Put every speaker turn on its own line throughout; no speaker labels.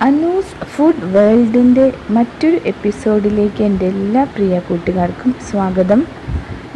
Anu's food വേൾഡിൻ്റെ മറ്റൊരു എപ്പിസോഡിലേക്ക് എൻ്റെ എല്ലാ പ്രിയ കൂട്ടുകാർക്കും സ്വാഗതം.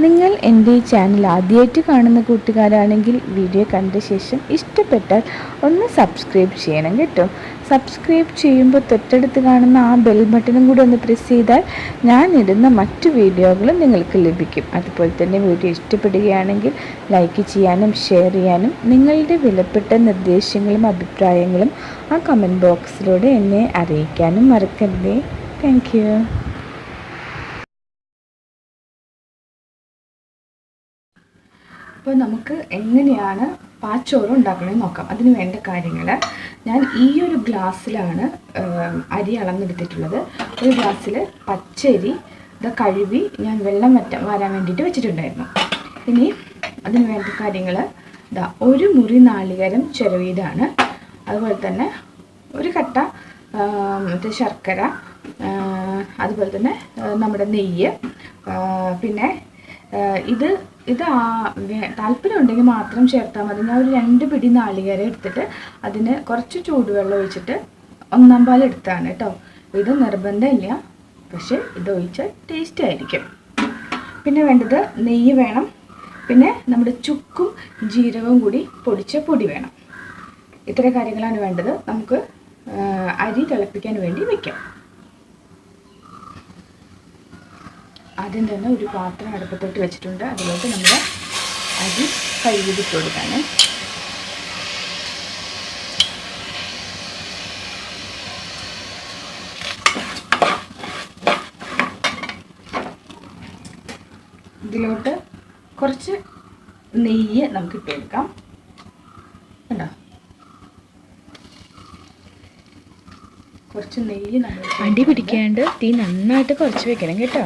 നിങ്ങൾ എൻ്റെ ഈ ചാനൽ ആദ്യമായിട്ട് കാണുന്ന കൂട്ടുകാരാണെങ്കിൽ വീഡിയോ കണ്ട ശേഷം ഇഷ്ടപ്പെട്ടാൽ ഒന്ന് സബ്സ്ക്രൈബ് ചെയ്യണം കേട്ടോ. സബ്സ്ക്രൈബ് ചെയ്യുമ്പോൾ തൊട്ടടുത്ത് കാണുന്ന ആ ബെൽ ബട്ടണും കൂടി ഒന്ന് പ്രസ് ചെയ്താൽ ഞാനിടുന്ന മറ്റു വീഡിയോകളും നിങ്ങൾക്ക് ലഭിക്കും. അതുപോലെ തന്നെ വീഡിയോ ഇഷ്ടപ്പെടുകയാണെങ്കിൽ ലൈക്ക് ചെയ്യാനും ഷെയർ ചെയ്യാനും നിങ്ങളുടെ വിലപ്പെട്ട നിർദ്ദേശങ്ങളും അഭിപ്രായങ്ങളും ആ കമൻറ്റ് ബോക്സിലൂടെ എന്നെ അറിയിക്കാനും മറക്കരുതേ. Thank you. അപ്പോൾ നമുക്ക് എങ്ങനെയാണ് പാച്ചോറ് ഉണ്ടാക്കണമെന്ന് നോക്കാം. അതിന് വേണ്ട കാര്യങ്ങൾ ഞാൻ ഈ ഒരു ഗ്ലാസ്സിലാണ് അരി അളന്നെടുത്തിട്ടുള്ളത്. ഒരു ഗ്ലാസ്സിൽ പച്ചരി ഇത് കഴുകി ഞാൻ വെള്ളം വരാൻ വേണ്ടിയിട്ട് വെച്ചിട്ടുണ്ടായിരുന്നു. ഇനി അതിന് വേണ്ട കാര്യങ്ങൾ ഇതാ, ഒരു മുറി നാളികേരം ചിരവിയതാണ്. അതുപോലെ തന്നെ ഒരു കട്ട മറ്റേ ശർക്കര, അതുപോലെ തന്നെ നമ്മുടെ നെയ്യ്, പിന്നെ ഇത് താല്പര്യം ഉണ്ടെങ്കിൽ മാത്രം ചേർത്താൽ മതി. ഞാൻ ഒരു 2 പിടി നാളികേരം എടുത്തിട്ട് അതിന് കുറച്ച് ചൂടുവെള്ളം ഒഴിച്ചിട്ട് 1/4 പാൽ എടുത്താണ് കേട്ടോ. ഇത് നിർബന്ധമില്ല, പക്ഷേ ഇത് ഒഴിച്ചാൽ ടേസ്റ്റ് ആയിരിക്കും. പിന്നെ വേണ്ടത് നെയ്യ് വേണം. പിന്നെ നമ്മുടെ ചുക്കും ജീരകവും കൂടി പൊടിച്ച പൊടി വേണം. ഇത്ര കാര്യങ്ങളാണ് വേണ്ടത്. നമുക്ക് അരി തിളപ്പിക്കാൻ വേണ്ടി വയ്ക്കാം. ആദ്യം തന്നെ ഒരു പാത്രം അടുപ്പത്തോട്ട് വെച്ചിട്ടുണ്ട്. അതിലോട്ട് നമ്മൾ അരി കഴുകിയിട്ട് കൊടുക്കാണ്. ഇതിലോട്ട് കുറച്ച് നെയ്യ് നമുക്ക് ഇട്ട് കൊടുക്കാം. കണ്ടോ, കുറച്ച് നെയ്യ് നമ്മൾ അടി പിടിക്കാണ്ട് തീ നന്നായിട്ട് കുറച്ച് വെക്കണം കേട്ടോ.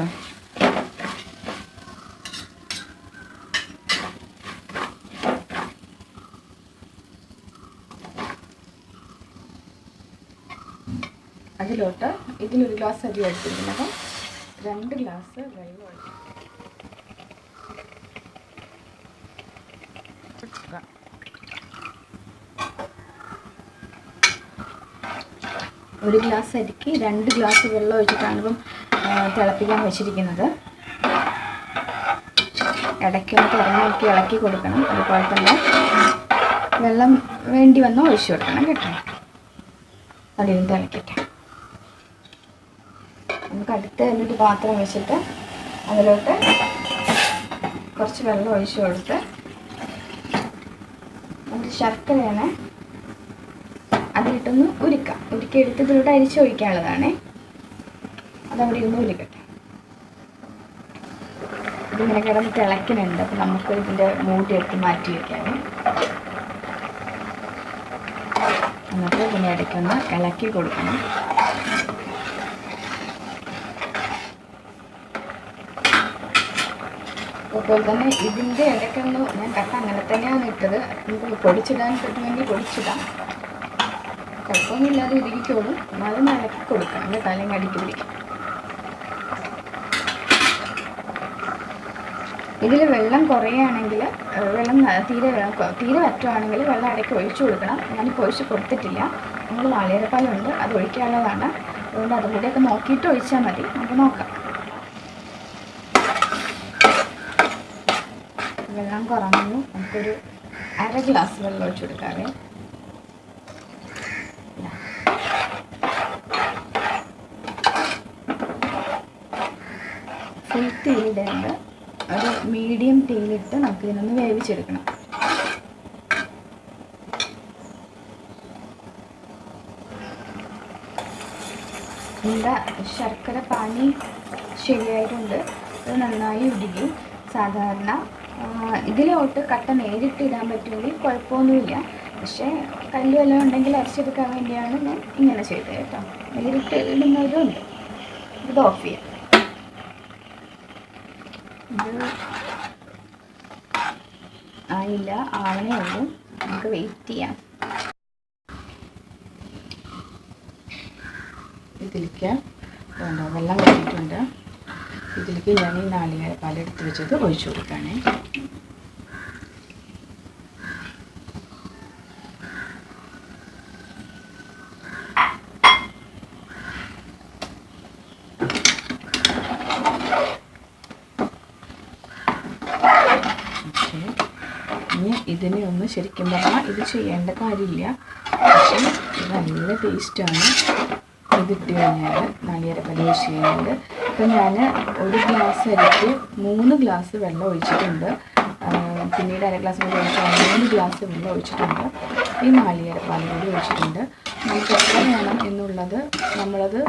അതിലോട്ട് ഇതിലൊരു ഗ്ലാസ് അരി എടുത്തിരിക്കുന്നത് 2 ഗ്ലാസ് വെള്ളം ഒഴിക്കുക. ഒരു ഗ്ലാസ് അരിക്ക് 2 ഗ്ലാസ് വെള്ളം ഒഴിച്ചിട്ടാണ് ഇപ്പം തിളപ്പിക്കാൻ വെച്ചിരിക്കുന്നത്. ഇടയ്ക്കൊന്ന് തുറന്ന് നോക്കി ഇളക്കി കൊടുക്കണം. അതുപോലെ തന്നെ വെള്ളം വേണ്ടി വന്ന് ഒഴിച്ചു കൊടുക്കണം കേട്ടോ. അതിലും തിളക്കട്ടെ. നമുക്ക് അടുത്ത് എന്നിട്ട് പാത്രം വെച്ചിട്ട് അതിലോട്ട് കുറച്ച് വെള്ളം ഒഴിച്ചു കൊടുത്ത് നമുക്ക് ശർക്കരയാണ് അതിലിട്ടൊന്ന് ഉരുക്കാം. ഉരുക്കിയെടുത്ത് ഇതിലോട്ട് അരിച്ചൊഴിക്കാനുള്ളതാണ്. അതവിടെ ഇരുന്ന് ഉരുക്കട്ടെ. ഇതിങ്ങനെ കിടന്ന് തിളയ്ക്കുന്നുണ്ട്. അപ്പം നമുക്ക് ഇതിൻ്റെ മൂടി എടുത്ത് മാറ്റി വയ്ക്കാം. എന്നിട്ട് ഇതിനെ ഇടയ്ക്കൊന്ന് ഇളക്കി കൊടുക്കണം. അതുപോലെ തന്നെ ഇതിൻ്റെ ഇടയ്ക്കൊന്ന് ഞാൻ കട്ട അങ്ങനെ തന്നെയാണ് ഇട്ടത്. നമുക്ക് പൊടിച്ചിടാൻ പറ്റുമെങ്കിൽ പൊടിച്ചിടാം, കുഴപ്പമൊന്നുമില്ലാതെ ഇരിക്കോളും. എന്നാലും ഇളക്കി കൊടുക്കണം കേട്ടോ, അല്ലെങ്കിൽ അടിക്ക് പിടിക്കും. ഇതിൽ വെള്ളം കുറയുകയാണെങ്കിൽ വെള്ളം തീരെ വറ്റുവാണെങ്കിൽ വെള്ളം ഇടയ്ക്ക് ഒഴിച്ചു കൊടുക്കണം. ഞാനിപ്പോൾ ഒഴിച്ച് കൊടുത്തിട്ടില്ല. നമ്മൾ നാളികേരപ്പാലുണ്ട്, അത് ഒഴിക്കാനുള്ളതാണ്. അതുകൊണ്ട് അതും കൂടിയൊക്കെ നോക്കിയിട്ട് ഒഴിച്ചാൽ മതി. നമുക്ക് നോക്കാം. വെള്ളം കുറഞ്ഞു. നമുക്കൊരു 1/2 ഗ്ലാസ് വെള്ളം ഒഴിച്ചു കൊടുക്കാവേ. ഫുൾ തീയിടേണ്ട, ഒരു മീഡിയം തീയിലിട്ട് നമുക്ക് ഇതിനൊന്ന് വേവിച്ചെടുക്കണം. എൻ്റെ ശർക്കര പാനി ശരിയായിട്ടുണ്ട്. അത് നന്നായി ഉരുകി. സാധാരണ ഇതിലോട്ട് കട്ട നേരിട്ട് ഇടാൻ പറ്റുമെങ്കിൽ കുഴപ്പമൊന്നുമില്ല. പക്ഷേ കല്ല് വല്ലതും ഉണ്ടെങ്കിൽ അരച്ചെടുക്കാൻ വേണ്ടിയാണ് ഞാൻ ഇങ്ങനെ ചെയ്തത് കേട്ടോ. നേരിട്ട് ഇടുന്നവരുണ്ട്. ഇത് ഓഫ് ചെയ്യാം. ഇത് ആയില്ല, ആവണേ ഉള്ളൂ. നമുക്ക് വെയിറ്റ് ചെയ്യാം. ഇതിലേക്ക് വെള്ളം വെച്ചിട്ടുണ്ട്. ഇതിലേക്ക് ഞാൻ ഈ നാളികേരപ്പാൽ എടുത്ത് വെച്ചത് ഒഴിച്ചു കൊടുക്കുകയാണ്. ഇതിനെ ഒന്ന് ശരിക്കും പറഞ്ഞാൽ ഇത് ചെയ്യേണ്ട കാര്യമില്ല, പക്ഷേ ഇത് നല്ല ടേസ്റ്റാണ്. ഇതിട്ട് കഴിഞ്ഞാൽ നാളികേരപ്പാൽ ഒഴിച്ച് കഴിഞ്ഞാൽ. ഇപ്പം ഞാൻ ഒരു ഗ്ലാസ് അരിക്ക് 3 ഗ്ലാസ് വെള്ളം ഒഴിച്ചിട്ടുണ്ട്. പിന്നീട് അര ഗ്ലാസ് കൂടി ഒഴിച്ചാൽ 3 ഗ്ലാസ് വെള്ളം ഒഴിച്ചിട്ടുണ്ട്. ഈ നാളികേരപ്പാൽ കൂടി ഒഴിച്ചിട്ടുണ്ട്. നമുക്ക് എത്ര വേണം എന്നുള്ളത് നമ്മളത്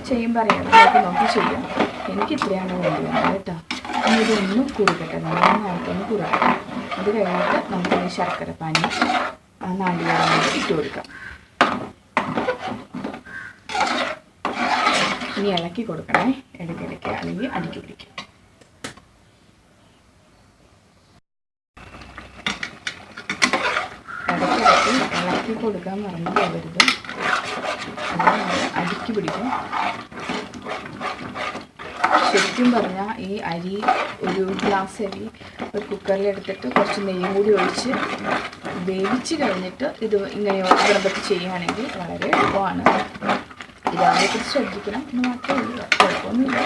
ചെയ്യുമ്പോൾ അറിയാം, നോക്കി ചെയ്യാം. എനിക്ക് ഇത്രയാണ് വേണ്ടത് കേട്ടോ. ഇതൊന്നും കുറുകട്ടെ, നന്നായിട്ടൊന്ന് കുറുകട്ടെ. അത് കഴിഞ്ഞിട്ട് നമുക്ക് ഈ ശർക്കര പാനി നാളികേരം ഇട്ട് കൊടുക്കാം. ഇനി ഇളക്കി കൊടുക്കണേ ഇടയ്ക്കിടയ്ക്ക്, അല്ലെങ്കിൽ അടുക്കി പിടിക്കും. ഇടയ്ക്കിടയ്ക്ക് ഇളക്കി കൊടുക്കാൻ മറന്നു പോകരുത്, അടുക്കി പിടിക്കും. ശരിക്കും പറഞ്ഞാൽ ഈ അരി ഒരു ഗ്ലാസ് അരി ഒരു കുക്കറിലെടുത്തിട്ട് കുറച്ച് നെയ്യും കൂടി ഒഴിച്ച് വേവിച്ച് കഴിഞ്ഞിട്ട് ഇത് ഇങ്ങനെ വിളമ്പത്തി ചെയ്യുകയാണെങ്കിൽ വളരെ എളുപ്പമാണ്. ഇതതിനെക്കുറിച്ച് ശ്രദ്ധിക്കണം എന്ന് മാത്രമേ ഉള്ളൂ, കുഴപ്പമൊന്നുമില്ല.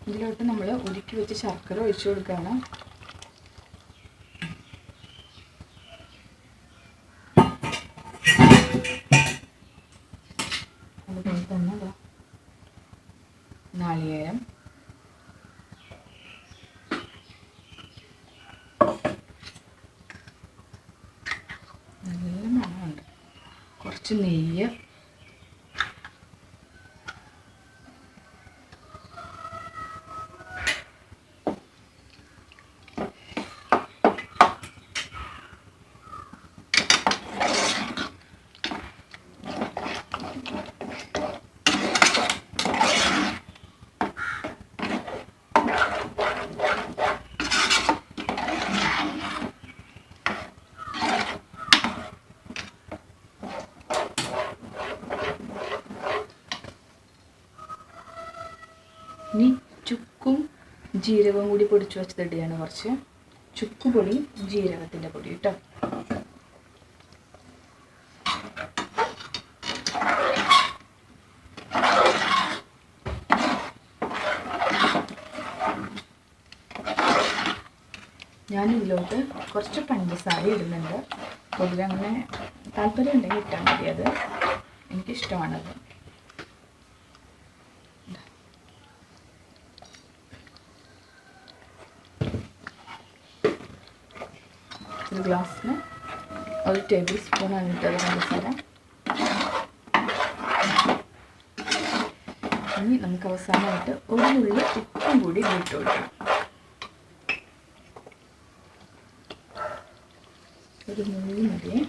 ഇതിലോട്ട് നമ്മൾ ഉരുക്കി വെച്ച് ശർക്കര ഒഴിച്ചു കൊടുക്കുകയാണ്. അതുപോലെ തന്നെ നാളികേരം, നല്ല മണമുണ്ട്. കുറച്ച് നെയ്യ്, ഇനി ചുക്കും ജീരകവും കൂടി പൊടിച്ച് വെച്ചതിടുകയാണ്. കുറച്ച് ചുക്കുപൊടി, ജീരകത്തിൻ്റെ പൊടി കേട്ടോ. ഞാനിതിലോട്ട് കുറച്ച് പഞ്ചസാര ഇടുന്നുണ്ട്. പൊതുവെ അങ്ങനെ താല്പര്യം ഉണ്ടെങ്കിൽ ഇട്ടാൽ മതി, അത് എനിക്കിഷ്ടമാണത്. ഒരു ഗ്ലാസ്സിന് 1 ടേബിൾ സ്പൂണാണ് ഇട്ടത് പഞ്ചസാര. ഇനി നമുക്ക് അവസാനമായിട്ട് ഒരു നുള്ളി ഉപ്പും കൂടി ഇട്ട് കൊടുക്കണം. ഒരു നുള്ളി മതിയേ.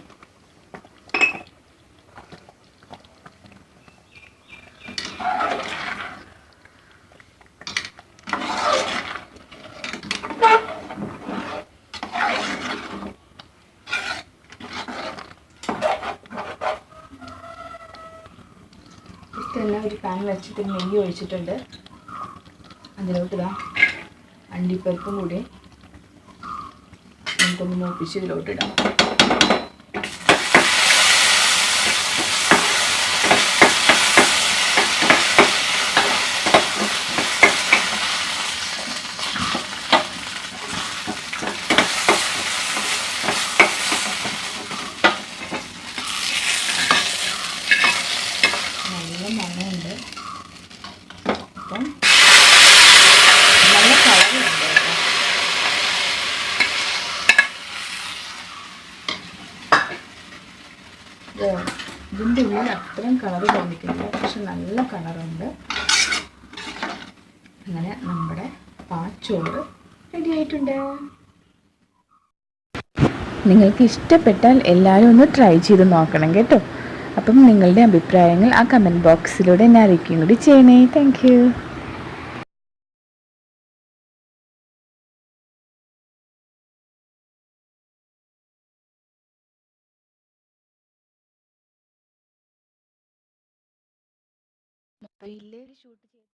തന്നെ ഒരു പാൻ വെച്ചിട്ട് നെയ്യ് ഒഴിച്ചിട്ടുണ്ട്. അതിലോട്ട് ഇതാ അണ്ടിപ്പരിപ്പും കൂടി നമുക്കൊന്ന് മൂപ്പിച്ച് ഇതിലോട്ട് ഇടാം. ഇതിൻ്റെ ഉള്ളിൽ അത്രയും കളർ തോന്നിക്കുന്നില്ല, പക്ഷെ നല്ല കളറുണ്ട്. അങ്ങനെ നമ്മുടെ പാച്ചോറ് റെഡി ആയിട്ടുണ്ട്. നിങ്ങൾക്ക് ഇഷ്ടപ്പെട്ടാൽ എല്ലാവരും ഒന്ന് ട്രൈ ചെയ്ത് നോക്കണം കേട്ടോ. അപ്പം നിങ്ങളുടെ അഭിപ്രായങ്ങൾ ആ കമൻറ്റ് ബോക്സിലൂടെ എന്നെ അറിയിക്കുകയും കൂടി ചെയ്യണേ. Thank you.